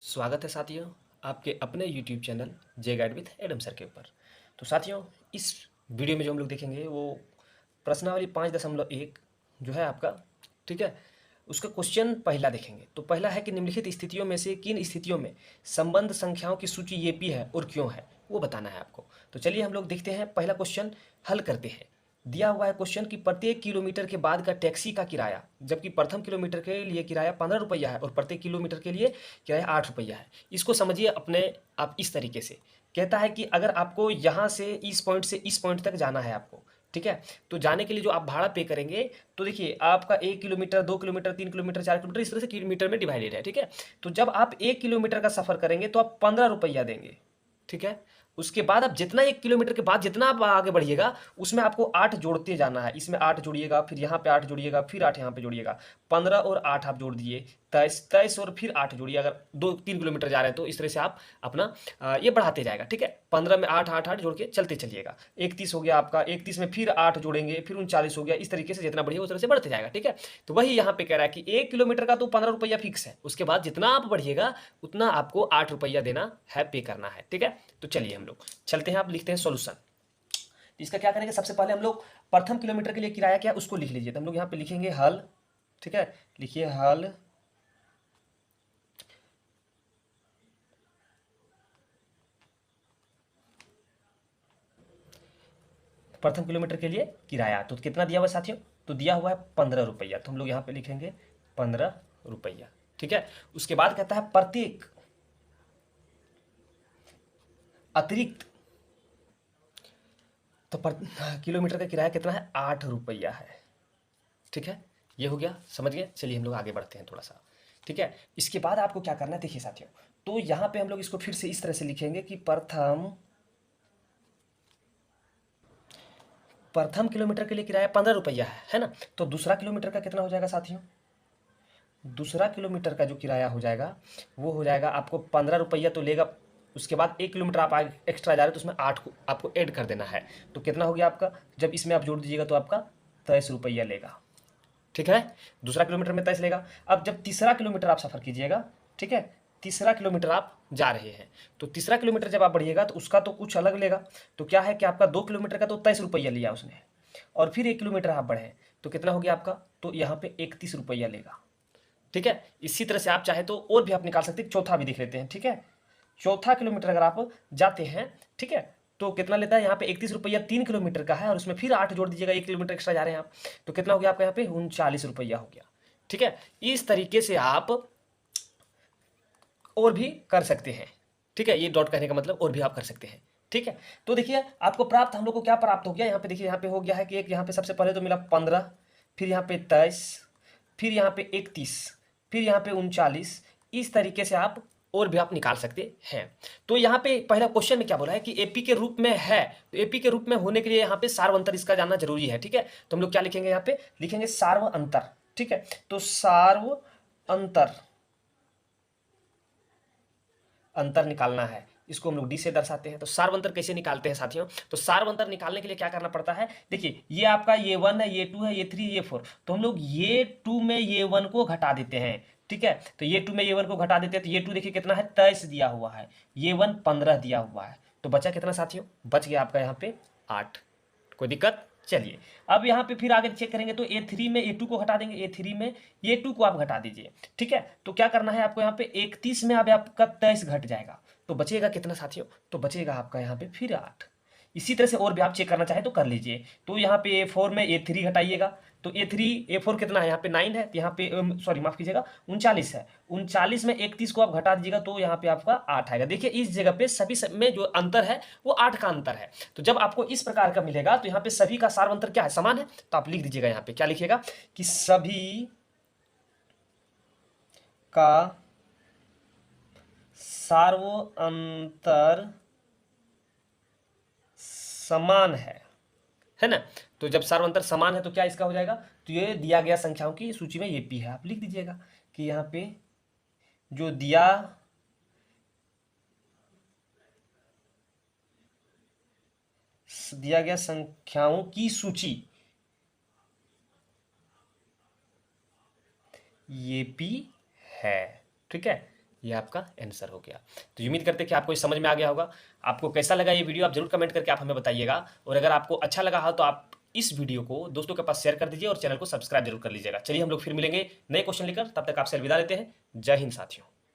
स्वागत है साथियों आपके अपने YouTube channel J guide with Adam sir के ऊपर। तो साथियों, इस वीडियो में जो हम लोग देखेंगे वो प्रश्नावली 5.1 जो है आपका, ठीक है, उसका क्वेश्चन पहला देखेंगे। तो पहला है कि निम्नलिखित स्थितियों में से किन स्थितियों में संबंध संख्याओं की सूची येपी है और क्यों है, वो बताना है आपको। तो चलिए हम लोग देखते हैं, पहला क्वेश्चन हल करते हैं। दिया हुआ है क्वेश्चन कि प्रत्येक किलोमीटर के बाद का टैक्सी का किराया, जबकि प्रथम किलोमीटर के लिए किराया 15 रुपया है और प्रत्येक किलोमीटर के लिए किराया 8 रुपया है। इसको समझिए अपने आप इस तरीके से। कहता है कि अगर आपको यहाँ से इस पॉइंट तक जाना है आपको, ठीक है, तो जाने के लिए जो आप भाड़ा पे करेंगे, तो देखिए आपका 1 किलोमीटर, 2 किलोमीटर, 3 किलोमीटर, 4 किलोमीटर, इस तरह से किलोमीटर में डिवाइडेड है, ठीक है। तो जब आप 1 किलोमीटर का सफ़र करेंगे तो आप 15 रुपया देंगे, ठीक है। उसके बाद आप जितना 1 किलोमीटर के बाद जितना आप आगे बढ़िएगा उसमें आपको 8 जोड़ते जाना है। इसमें 8 जोड़िएगा, फिर यहाँ पे 8 जोड़िएगा, फिर 8 यहाँ पे जोड़िएगा। 15 और 8 आप जोड़ दिए, 23, 23 और फिर 8 जोड़िए। अगर 2-3 किलोमीटर जा रहे हैं तो इस तरह से आप अपना ये बढ़ाते जाएगा, ठीक है। 15 में 8 8 8 जोड़ के चलते चलिएगा। 31 हो गया आपका, 31 में फिर 8 जोड़ेंगे, फिर 39 हो गया। इस तरीके से जितना बढ़िए उस तरह से बढ़ते जाएगा, ठीक है। तो वही यहाँ पे कह रहा है कि 1 किलोमीटर का तो 15 रुपया फिक्स है, उसके बाद जितना आप बढ़िएगा उतना आपको 8 रुपया देना है, पे करना है, ठीक है। तो चलिए हम लोग चलते हैं, आप लिखते हैं सॉल्यूशन। इसका क्या करेंगे, सबसे पहले हम लोग प्रथम किलोमीटर के लिए किराया क्या उसको लिख लीजिए। तो हम लोग यहाँ पे लिखेंगे हल, ठीक है, लिखिए हल प्रथम किलोमीटर के लिए किराया। तो कितना दिया हुआ है साथियों, तो दिया हुआ है 15 रुपया। तो हम लोग यहाँ पे लिखेंगे 15 रुपया, ठीक है। उसके बाद कहता है प्रत्येक अतिरिक्त, तो किलोमीटर का किराया कितना है, 8 रुपया है, ठीक है। ये हो गया, समझ गए। चलिए हम लोग आगे बढ़ते हैं थोड़ा सा, ठीक है। इसके बाद आपको क्या करना है, देखिए साथियों, तो यहाँ पे हम लोग इसको फिर से इस तरह से लिखेंगे कि प्रथम किलोमीटर के लिए किराया 15 रुपया है ना। तो दूसरा किलोमीटर का कितना हो जाएगा साथियों, दूसरा किलोमीटर का जो किराया हो जाएगा वो हो जाएगा आपको 15 रुपया तो लेगा। उसके बाद 1 किलोमीटर आप आगे एक्स्ट्रा जा रहे हो तो उसमें 8 को आपको ऐड कर देना है। तो कितना हो गया आपका, जब इसमें आप जोड़ दीजिएगा तो आपका 23 रुपया लेगा, ठीक है। दूसरा किलोमीटर में 23 लेगा। अब जब तीसरा किलोमीटर आप सफ़र कीजिएगा, ठीक है, तीसरा किलोमीटर आप जा रहे हैं, तो तीसरा किलोमीटर जब आप बढ़िएगा तो उसका तो कुछ अलग लेगा। तो क्या है कि आपका 2 किलोमीटर का तो 23 रुपया लिया उसने, और फिर 1 किलोमीटर आप बढ़े तो कितना हो गया आपका, तो यहाँ पे 31 रुपया लेगा, ठीक है। इसी तरह से आप चाहे तो और भी आप निकाल सकते हैं, चौथा भी देख लेते हैं, ठीक है। चौथा किलोमीटर अगर आप जाते हैं, ठीक है, तो कितना लेता है यहाँ पे 31 रुपया 3 किलोमीटर का है, और उसमें फिर 8 जोड़ दीजिएगा, 1 किलोमीटर एक्स्ट्रा जा रहे हैं आप, तो कितना हो गया आपका यहाँ पे 39 रुपया हो गया, ठीक है। इस तरीके से आप और भी कर सकते हैं, ठीक है। ये डॉट कहने का मतलब और भी आप कर सकते हैं, ठीक है। तो देखिए आपको प्राप्त, हम लोग को क्या प्राप्त हो गया यहाँ पे, देखिए यहाँ पे हो गया है कि एक यहाँ पे सबसे पहले तो मिला 15, फिर यहाँ पे 23, फिर यहाँ पे 31, फिर यहाँ पे 39। इस तरीके से आप और भी आप निकाल सकते हैं। तो यहाँ पे पहला क्वेश्चन में क्या बोला है कि एपी के रूप में है, तो एपी के रूप में होने के लिए यहाँ पे सार्व अंतर इसका जानना जरूरी है, ठीक है। तो हम लोग क्या लिखेंगे यहाँ पे, लिखेंगे सार्व अंतर, ठीक है। तो सार्व अंतर, अंतर निकालना है, इसको हम लोग डी से दर्शाते हैं। तो सार्वंतर कैसे निकालते हैं साथियों, तो सार्वंतर निकालने के लिए क्या करना पड़ता है, देखिए ये आपका ये 1 है, ये 2 है, ये 3, ये 4, तो हम लोग ये 2 में ये 1 को घटा देते हैं, ठीक है। तो ये 2 में ये 1 को घटा देते हैं, तो ये 2 देखिए कितना है, 23 दिया हुआ है, ये 1 15 दिया हुआ है, तो बचा कितना साथियों, बच गया आपका यहाँ पे 8। कोई दिक्कत, चलिए अब यहाँ पे फिर आगे चेक करेंगे तो A3 में A2 को हटा देंगे, A3 में A2 को आप घटा दीजिए, ठीक है। तो क्या करना है आपको, यहाँ पे 31 में अब आपका 23 घट जाएगा, तो बचेगा कितना साथियों, तो बचेगा आपका यहाँ पे फिर 8। इसी तरह से और भी आप चेक करना चाहे तो कर लीजिए। तो यहाँ पे A4 में A3 घटाइएगा, तो A4 कितना है, यहाँ पे 9 है, तो यहाँ पे सॉरी माफ कीजिएगा 39 है, 39 में 31 को आप घटा दीजिएगा तो यहाँ पे आपका 8 आएगा। देखिए इस जगह पे सभी सब में जो अंतर है वो 8 का अंतर है। तो जब आपको इस प्रकार का मिलेगा तो यहाँ पे सभी का सार अंतर क्या है, समान है, तो आप लिख दीजिएगा यहाँ पे, क्या लिखिएगा कि सभी का सार्व अंतर समान है ना। तो जब सार्वंतर समान है तो क्या इसका हो जाएगा, तो ये दिया गया संख्याओं की सूची में ये पी है, आप लिख दीजिएगा कि यहाँ पे जो दिया गया संख्याओं की सूची ये पी है, ठीक है। ये आपका आंसर हो गया। तो उम्मीद करते हैं कि आपको ये समझ में आ गया होगा। आपको कैसा लगा ये वीडियो आप ज़रूर कमेंट करके आप हमें बताइएगा, और अगर आपको अच्छा लगा हो तो आप इस वीडियो को दोस्तों के पास शेयर कर दीजिए और चैनल को सब्सक्राइब जरूर कर लीजिएगा। चलिए हम लोग फिर मिलेंगे नए क्वेश्चन लेकर, तब तक आपसे अलविदा लेते हैं। जय हिंद साथियों।